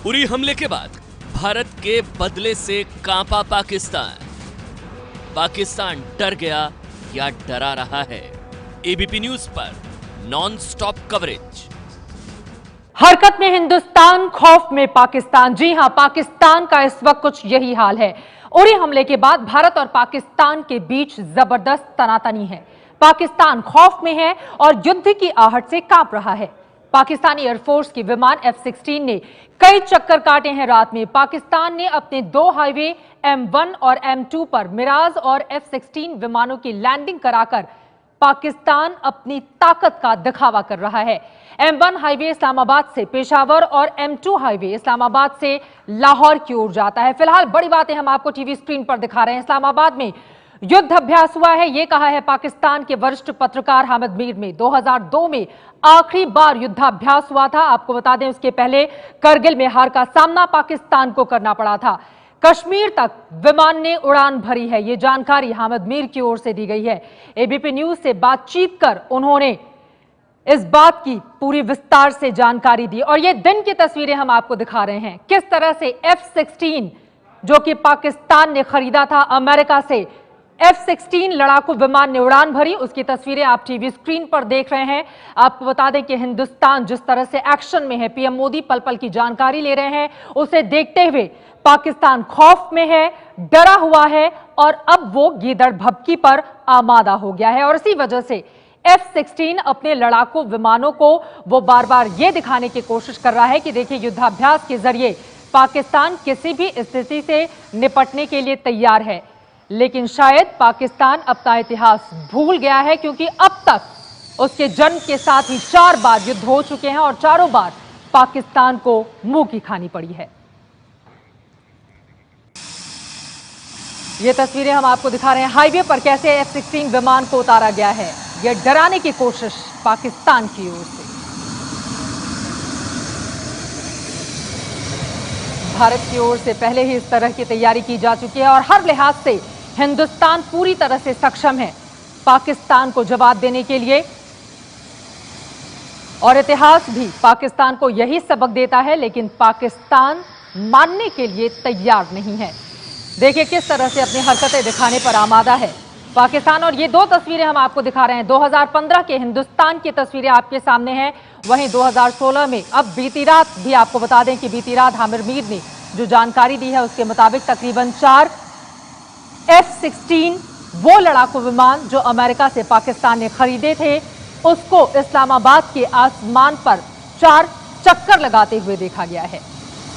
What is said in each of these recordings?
उरी हमले के बाद भारत के बदले से कांपा पाकिस्तान। पाकिस्तान डर गया या डरा रहा है? एबीपी न्यूज पर नॉन स्टॉप कवरेज। हरकत में हिंदुस्तान, खौफ में पाकिस्तान। जी हां, पाकिस्तान का इस वक्त कुछ यही हाल है। उरी हमले के बाद भारत और पाकिस्तान के बीच जबरदस्त तनातनी है। पाकिस्तान खौफ में है और युद्ध की आहट से कांप रहा है। पाकिस्तानी एयरफोर्स के विमान F-16 ने कई चक्कर काटे हैं रात में। पाकिस्तान ने अपने दो हाईवे M1 और M2 पर मिराज और F-16 विमानों की लैंडिंग कराकर पाकिस्तान अपनी ताकत का दिखावा कर रहा है। M1 हाईवे इस्लामाबाद से पेशावर और M2 हाईवे इस्लामाबाद से लाहौर की ओर जाता है। फिलहाल बड़ी बातें हम आपको टीवी स्क्रीन पर दिखा रहे हैं। इस्लामाबाद में युद्ध अभ्यास हुआ है, यह कहा है पाकिस्तान के वरिष्ठ पत्रकार हामिद मीर ने। 2002 में आखिरी बार युद्धाभ्यास हुआ था। आपको बता दें, उसके पहले करगिल में हार का सामना पाकिस्तान को करना पड़ा था। कश्मीर तक विमान ने उड़ान भरी है, यह जानकारी हामिद मीर की ओर से दी गई है। एबीपी न्यूज से बातचीत कर उन्होंने इस बात की पूरी विस्तार से जानकारी दी और ये दिन की तस्वीरें हम आपको दिखा रहे हैं। किस तरह से F-16 जो कि पाकिस्तान ने खरीदा था अमेरिका से, F-16 लड़ाकू विमान ने उड़ान भरी, उसकी तस्वीरें आप टीवी स्क्रीन पर देख रहे हैं। आपको बता दें कि हिंदुस्तान जिस तरह से एक्शन में है, पीएम मोदी पल पल की जानकारी ले रहे हैं, उसे देखते हुए पाकिस्तान खौफ में है, डरा हुआ है और अब वो गीदड़ भभकी पर आमादा हो गया है। और इसी वजह से F-16 अपने लड़ाकू विमानों को वो बार बार ये दिखाने की कोशिश कर रहा है कि देखिए, युद्धाभ्यास के जरिए पाकिस्तान किसी भी स्थिति से निपटने के लिए तैयार है। लेकिन शायद पाकिस्तान अपना इतिहास भूल गया है, क्योंकि अब तक उसके जन्म के साथ ही 4 बार युद्ध हो चुके हैं और चारों बार पाकिस्तान को मुंह की खानी पड़ी है। ये तस्वीरें हम आपको दिखा रहे हैं हाईवे पर कैसे F-16 विमान को उतारा गया है। यह डराने की कोशिश पाकिस्तान की ओर से। भारत की ओर से पहले ही इस तरह की तैयारी की जा चुकी है और हर लिहाज से हिंदुस्तान पूरी तरह से सक्षम है पाकिस्तान को जवाब देने के लिए। और इतिहास भी पाकिस्तान को यही सबक देता है, लेकिन पाकिस्तान मानने के लिए तैयार नहीं है। देखिए किस तरह से अपनी हरकतें दिखाने पर आमादा है पाकिस्तान। और ये 2 तस्वीरें हम आपको दिखा रहे हैं। 2015 के हिंदुस्तान की तस्वीरें आपके सामने हैं। वहीं 2016 में अब बीती रात भी आपको बता दें कि बीती रात हामिद मीर ने जो जानकारी दी है उसके मुताबिक तकरीबन 4 F-16 वो लड़ाकू विमान जो अमेरिका से पाकिस्तान ने खरीदे थे, उसको इस्लामाबाद के आसमान पर 4 चक्कर लगाते हुए देखा गया है।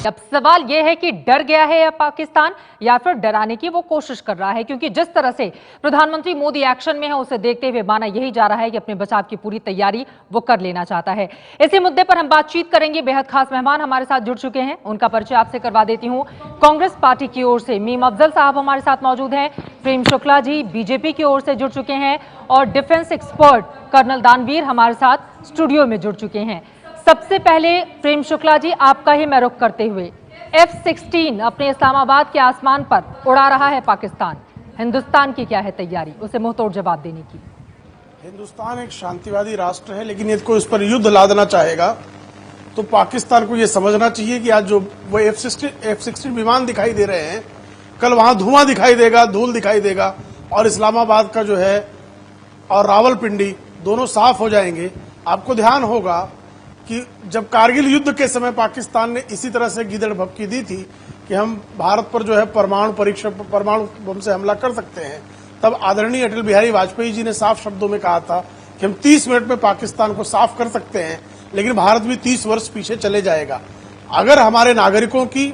अब सवाल यह है कि डर गया है या पाकिस्तान, या फिर डराने की वो कोशिश कर रहा है, क्योंकि जिस तरह से प्रधानमंत्री मोदी एक्शन में है उसे देखते हुए माना यही जा रहा है कि अपने बचाव की पूरी तैयारी वो कर लेना चाहता है। इसी मुद्दे पर हम बातचीत करेंगे। बेहद खास मेहमान हमारे साथ जुड़ चुके हैं, उनका परिचय आपसे करवा देती हूँ। कांग्रेस पार्टी की ओर से मीम अफजल साहब हमारे साथ मौजूद हैं। प्रेम शुक्ला जी बीजेपी की ओर से जुड़ चुके हैं और डिफेंस एक्सपर्ट कर्नल दानवीर हमारे साथ स्टूडियो में जुड़ चुके हैं। सबसे पहले प्रेम शुक्ला जी, आपका ही मैं रुख करते हुए, F-16 अपने इस्लामाबाद के आसमान पर उड़ा रहा है पाकिस्तान, हिंदुस्तान की क्या है तैयारी उसे मुंहतोड़ जवाब देने की? हिंदुस्तान एक शांतिवादी राष्ट्र है, लेकिन यदि कोई उस पर युद्ध लादना चाहेगा तो पाकिस्तान को यह समझना चाहिए कि आज जो वो F-16 विमान दिखाई दे रहे हैं, कल वहां धुआं दिखाई देगा, धूल दिखाई देगा और इस्लामाबाद का जो है और रावलपिंडी दोनों साफ हो जाएंगे। आपको ध्यान होगा कि जब कारगिल युद्ध के समय पाकिस्तान ने इसी तरह से गीदड़ भभकी दी थी कि हम भारत पर जो है परमाणु बम से हमला कर सकते हैं, तब आदरणीय अटल बिहारी वाजपेयी जी ने साफ शब्दों में कहा था कि हम 30 मिनट में पाकिस्तान को साफ कर सकते हैं, लेकिन भारत भी 30 वर्ष पीछे चले जाएगा। अगर हमारे नागरिकों की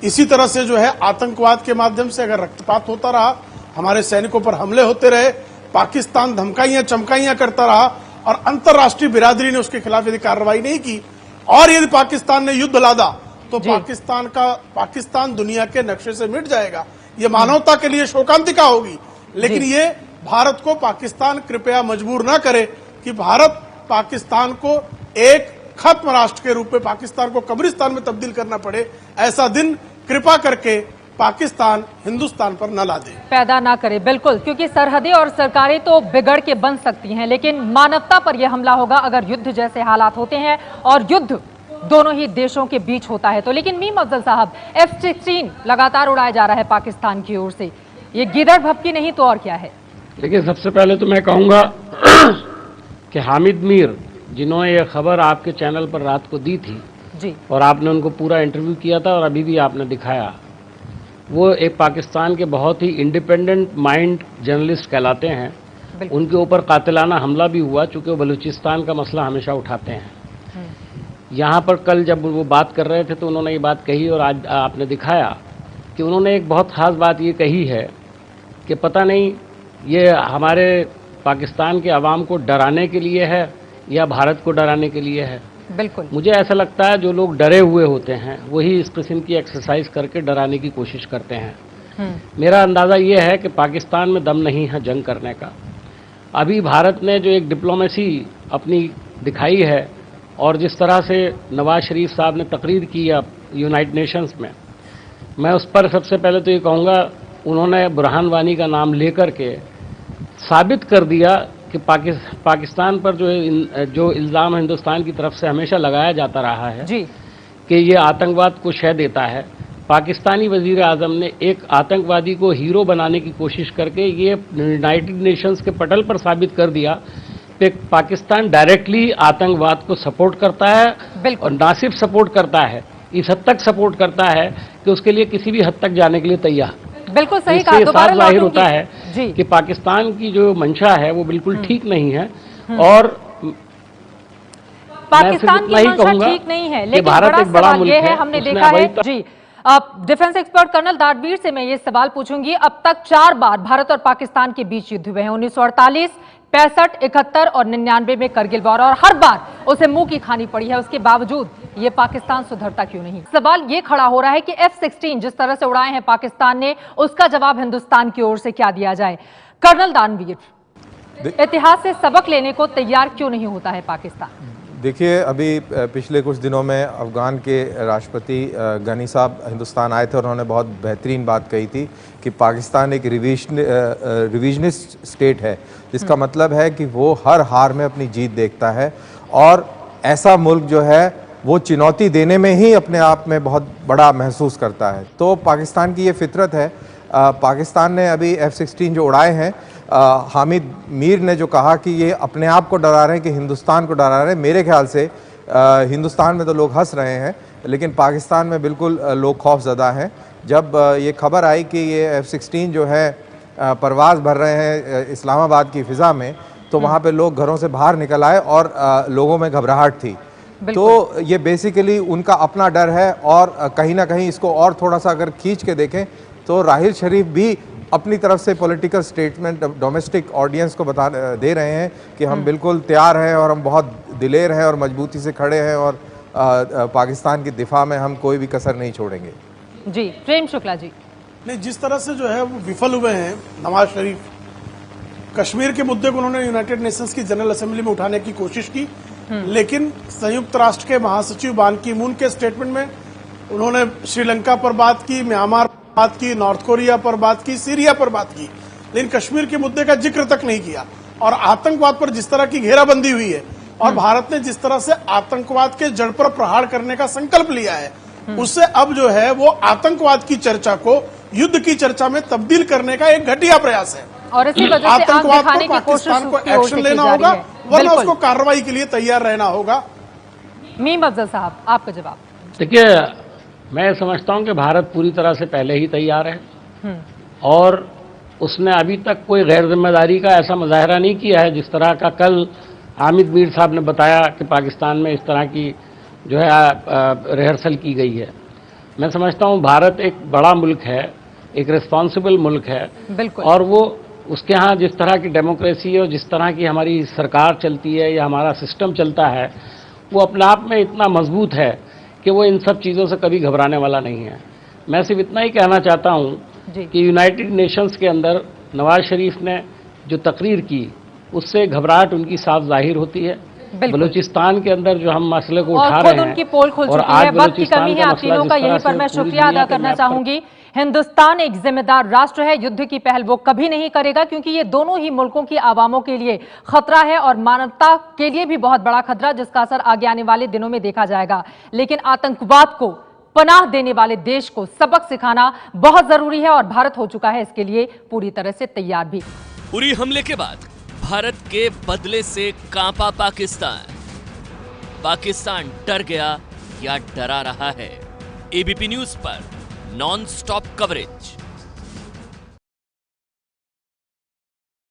इसी तरह से जो है आतंकवाद के माध्यम से अगर रक्तपात होता रहा, हमारे सैनिकों पर हमले होते रहे, पाकिस्तान धमकाइयां चमकाइयां करता रहा और अंतर्राष्ट्रीय बिरादरी ने उसके खिलाफ यदि कार्रवाई नहीं की और यदि पाकिस्तान ने युद्ध लादा तो पाकिस्तान दुनिया के नक्शे से मिट जाएगा। ये मानवता के लिए शोकांतिका होगी। लेकिन ये भारत को पाकिस्तान कृपया मजबूर न करे कि भारत पाकिस्तान को एक खत्म राष्ट्र के रूप में पाकिस्तान को कब्रिस्तान में तब्दील करना पड़े। ऐसा दिन कृपा करके पाकिस्तान हिंदुस्तान पर न ला दे, पैदा ना करे। बिल्कुल, क्योंकि सरहदें और सरकारें तो बिगड़ के बन सकती हैं, लेकिन मानवता पर यह हमला होगा अगर युद्ध जैसे हालात होते हैं। और युद्ध दोनों ही देशों के बीच होता है तो। लेकिन मीम अफजल साहब, F-16 लगातार उड़ाया जा रहा है पाकिस्तान की ओर से, ये गिदड़ भपकी नहीं तो और क्या है? देखिए, सबसे पहले तो मैं कहूंगा कि हामिद मीर, जिन्होंने ये खबर आपके चैनल पर रात को दी थी जी, और आपने उनको पूरा इंटरव्यू किया था और अभी भी आपने दिखाया, वो एक पाकिस्तान के बहुत ही इंडिपेंडेंट माइंड जर्नलिस्ट कहलाते हैं। उनके ऊपर कातिलाना हमला भी हुआ, चूंकि वो बलूचिस्तान का मसला हमेशा उठाते हैं। यहाँ पर कल जब वो बात कर रहे थे तो उन्होंने ये बात कही और आज आपने दिखाया कि उन्होंने एक बहुत ख़ास बात ये कही है कि पता नहीं ये हमारे पाकिस्तान के अवाम को डराने के लिए है या भारत को डराने के लिए है। बिल्कुल, मुझे ऐसा लगता है जो लोग डरे हुए होते हैं वही इस किस्म की एक्सरसाइज करके डराने की कोशिश करते हैं। मेरा अंदाज़ा ये है कि पाकिस्तान में दम नहीं है जंग करने का। अभी भारत ने जो एक डिप्लोमेसी अपनी दिखाई है और जिस तरह से नवाज शरीफ साहब ने तकरीर की यूनाइटेड नेशंस में, मैं उस पर सबसे पहले तो ये कहूँगा, उन्होंने बुरहान वानी का नाम लेकर के साबित कर दिया कि पाकिस्तान पर जो इल्ज़ाम हिंदुस्तान की तरफ से हमेशा लगाया जाता रहा है जी, कि ये आतंकवाद को शह देता है। पाकिस्तानी वज़ीर आज़म ने एक आतंकवादी को हीरो बनाने की कोशिश करके ये यूनाइटेड नेशंस के पटल पर साबित कर दिया कि पाकिस्तान डायरेक्टली आतंकवाद को सपोर्ट करता है और ना सिर्फ सपोर्ट करता है, इस हद तक सपोर्ट करता है कि उसके लिए किसी भी हद तक जाने के लिए तैयार। बिल्कुल सही इससे कहा। दोबारा साफ जाहिर होता लौटूंगी। है जी, कि पाकिस्तान की जो मंशा है वो बिल्कुल ठीक नहीं है और पाकिस्तान की मंशा ठीक नहीं है, लेकिन बड़ा सवाल ये है, हमने देखा है जी, डिफेंस एक्सपर्ट कर्नल दानवीर से मैं ये सवाल पूछूंगी। अब तक 4 बार भारत और पाकिस्तान के बीच युद्ध हुए हैं, 1948, 65, 71 और 99 में करगिल वॉर, और हर बार उसे मुंह की खानी पड़ी है। उसके बावजूद ये पाकिस्तान सुधरता क्यों नहीं? सवाल ये खड़ा हो रहा है कि F-16 जिस तरह से उड़ाए हैं पाकिस्तान ने, उसका जवाब हिंदुस्तान की ओर से क्या दिया जाए? कर्नल दानवीर, इतिहास से सबक लेने को तैयार क्यों नहीं होता है पाकिस्तान? देखिए, अभी पिछले कुछ दिनों में अफ़गान के राष्ट्रपति गनी साहब हिंदुस्तान आए थे और उन्होंने बहुत बेहतरीन बात कही थी कि पाकिस्तान एक रिविजनिस्ट स्टेट है, जिसका मतलब है कि वो हर हार में अपनी जीत देखता है और ऐसा मुल्क जो है वो चुनौती देने में ही अपने आप में बहुत बड़ा महसूस करता है। तो पाकिस्तान की ये फितरत है। पाकिस्तान ने अभी F-16 जो उड़ाए हैं, हामिद मीर ने जो कहा कि ये अपने आप को डरा रहे हैं कि हिंदुस्तान को डरा रहे हैं, मेरे ख्याल से हिंदुस्तान में तो लोग हंस रहे हैं, लेकिन पाकिस्तान में बिल्कुल लोग खौफज़दा हैं। जब ये खबर आई कि ये F-16 जो है परवाज़ भर रहे हैं इस्लामाबाद की फ़िज़ा में, तो वहाँ पे लोग घरों से बाहर निकल आए और लोगों में घबराहट थी। तो ये बेसिकली उनका अपना डर है और कहीं ना कहीं इसको और थोड़ा सा अगर खींच के देखें तो राहिल शरीफ भी अपनी तरफ से पॉलिटिकल स्टेटमेंट डोमेस्टिक ऑडियंस को दे रहे हैं कि हम बिल्कुल तैयार हैं और हम बहुत दिलेर हैं और मजबूती से खड़े हैं और पाकिस्तान की दिफा में हम कोई भी कसर नहीं छोड़ेंगे। जी, प्रेम शुक्ला जी। नहीं, जिस तरह से जो है वो विफल हुए हैं नवाज शरीफ, कश्मीर के मुद्दे को उन्होंने यूनाइटेड नेशंस की जनरल असेंबली में उठाने की कोशिश की, लेकिन संयुक्त राष्ट्र के महासचिव बान की मून के स्टेटमेंट में उन्होंने श्रीलंका पर बात की, म्यांमार पर बात की, नॉर्थ कोरिया पर बात की, सीरिया पर बात की, लेकिन कश्मीर के मुद्दे का जिक्र तक नहीं किया। और आतंकवाद पर जिस तरह की घेराबंदी हुई है और भारत ने जिस तरह से आतंकवाद के जड़ पर प्रहार करने का संकल्प लिया है, उससे अब जो है वो आतंकवाद की चर्चा को युद्ध की चर्चा में तब्दील करने का एक घटिया प्रयास है। और इसी वजह से आतंकवाद पर पाकिस्तान को एक्शन लेना होगा, वरना उसको कार्रवाई के लिए तैयार रहना होगा। मीम अफजल साहब, आपका जवाब। देखिए, मैं समझता हूं कि भारत पूरी तरह से पहले ही तैयार है और उसने अभी तक कोई गैर जिम्मेदारी का ऐसा मुजाहरा नहीं किया है जिस तरह का कल हामिद मीर साहब ने बताया कि पाकिस्तान में इस तरह की जो है रिहर्सल की गई है। मैं समझता हूं भारत एक बड़ा मुल्क है, एक रिस्पॉन्सिबल मुल्क है, बिल्कुल, और वो उसके यहाँ जिस तरह की डेमोक्रेसी और जिस तरह की हमारी सरकार चलती है या हमारा सिस्टम चलता है, वो अपने आप में इतना मजबूत है कि वो इन सब चीज़ों से कभी घबराने वाला नहीं है। मैं सिर्फ इतना ही कहना चाहता हूँ कि यूनाइटेड नेशंस के अंदर नवाज शरीफ ने जो तकरीर की, उससे घबराहट उनकी साफ जाहिर होती है बिल्कुल। बलूचिस्तान के अंदर जो हम मसले को और उठा खुद रहे हैं उनकी पोल खुल और चुकी आज है। वक्त की बलूचिस्तान कमी है का आप मसला तीनों जिस का, तरह यहीं से पर मैं पूरी शुक्रिया दुनिया अदा के करना मैप पर- चाहूंगी। हिंदुस्तान एक जिम्मेदार राष्ट्र है, युद्ध की पहल वो कभी नहीं करेगा क्योंकि ये दोनों ही मुल्कों की आवामों के लिए खतरा है और मानवता के लिए भी बहुत बड़ा खतरा, जिसका असर आगे आने वाले दिनों में देखा जाएगा। लेकिन आतंकवाद को पनाह देने वाले देश को सबक सिखाना बहुत जरूरी है और भारत हो चुका है इसके लिए पूरी तरह से तैयार भी। उरी हमले के बाद भारत के बदले से कांपा पाकिस्तान। पाकिस्तान डर गया या डरा रहा है? एबीपी न्यूज पर नॉन स्टॉप कवरेज।